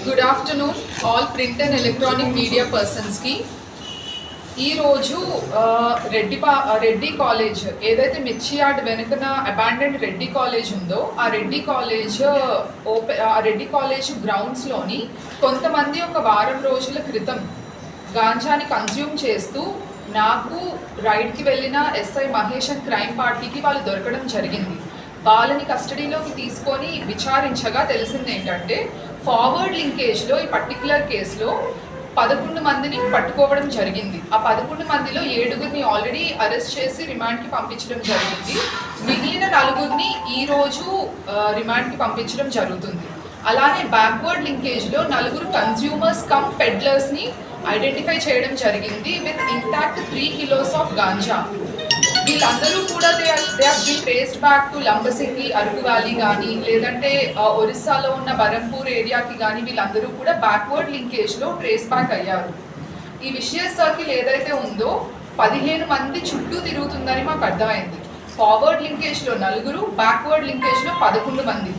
Good afternoon all print and electronic media పర్సన్స్కి. ఈరోజు Reddy college ఏదైతే మిర్చియార్డ్ వెనుకన అబాండెండ్ రెడ్డి కాలేజ్ ఉందో ఆ రెడ్డి కాలేజ్ గ్రౌండ్స్లోని కొంతమంది ఒక వారం రోజుల క్రితం గాంజాని కన్జ్యూమ్ చేస్తూ నాకు రైడ్కి వెళ్ళిన ఎస్ఐ మహేష్ అండ్ క్రైమ్ పార్టీకి వాళ్ళు దొరకడం జరిగింది. వాళ్ళని కస్టడీలోకి తీసుకొని విచారించగా తెలిసింది ఏంటంటే ఫార్వర్డ్ లింకేజ్లో ఈ పర్టికులర్ కేసులో 11 మందిని పట్టుకోవడం జరిగింది. ఆ 11 మందిలో 7గురిని ఆల్రెడీ అరెస్ట్ చేసి రిమాండ్కి పంపించడం జరిగింది. మిగిలిన 4గురిని ఈరోజు రిమాండ్కి పంపించడం జరుగుతుంది. అలానే బ్యాక్వర్డ్ లింకేజ్లో 4 కన్జ్యూమర్స్ కమ్ పెడ్లర్స్ని ఐడెంటిఫై చేయడం జరిగింది with intact 3 kilos of ganja. వీళ్ళందరూ కూడా they have been traced back to Lambasingi, Araku valley కానీ లేదంటే ఒరిస్సాలో ఉన్న బరంపూర్ ఏరియాకి కానీ వీళ్ళందరూ కూడా బ్యాక్వర్డ్ లింకేజ్లో ట్రేస్ బ్యాక్ అయ్యారు. ఈ విషయ సర్కిల్ ఏదైతే ఉందో 15 మంది చుట్టూ తిరుగుతుందని మాకు అర్థమైంది. ఫార్వర్డ్ లింకేజ్లో 4, బ్యాక్వర్డ్ లింకేజ్లో 11 మంది.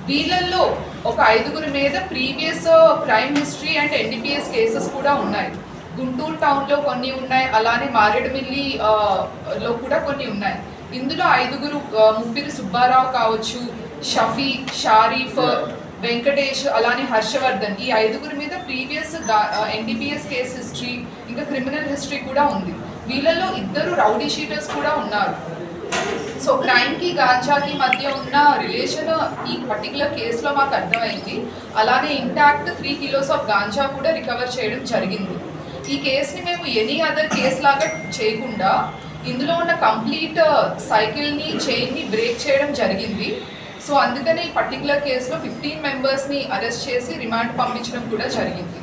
వీళ్ళల్లో ఒక 5గురి మీద previous crime history and NDPS cases కూడా ఉన్నాయి. గుంటూరు టౌన్లో కొన్ని ఉన్నాయి, అలానే మారేడుమిల్లిలో కూడా కొన్ని ఉన్నాయి. ఇందులో 5గురు ముప్పిరి సుబ్బారావు కావచ్చు, షఫీ, షారీఫ్, వెంకటేష్, అలానే హర్షవర్ధన్, ఈ 5గురి మీద ప్రీవియస్ ఎన్డీపీఎస్ కేస్ హిస్టరీ ఇంకా క్రిమినల్ హిస్టరీ కూడా ఉంది. వీళ్ళలో 2 రౌడీ షీటర్స్ కూడా ఉన్నారు. సో క్రైమ్కి గాంజాకి మధ్య ఉన్న రిలేషన్ ఈ పర్టికులర్ కేసులో మాకు అర్థమైంది. అలానే ఇంటాక్ట్ 3 kilos ఆఫ్ గాంజా కూడా రికవర్ చేయడం జరిగింది. ఈ కేసుని మేము ఎనీ అదర్ కేసు లాగా చేయకుండా ఇందులో ఉన్న కంప్లీట్ సైకిల్ని చైన్ని బ్రేక్ చేయడం జరిగింది. సో అందుకని ఈ పర్టికులర్ కేసులో 15 మెంబర్స్ని అరెస్ట్ చేసి రిమాండ్ పంపించడం కూడా జరిగింది.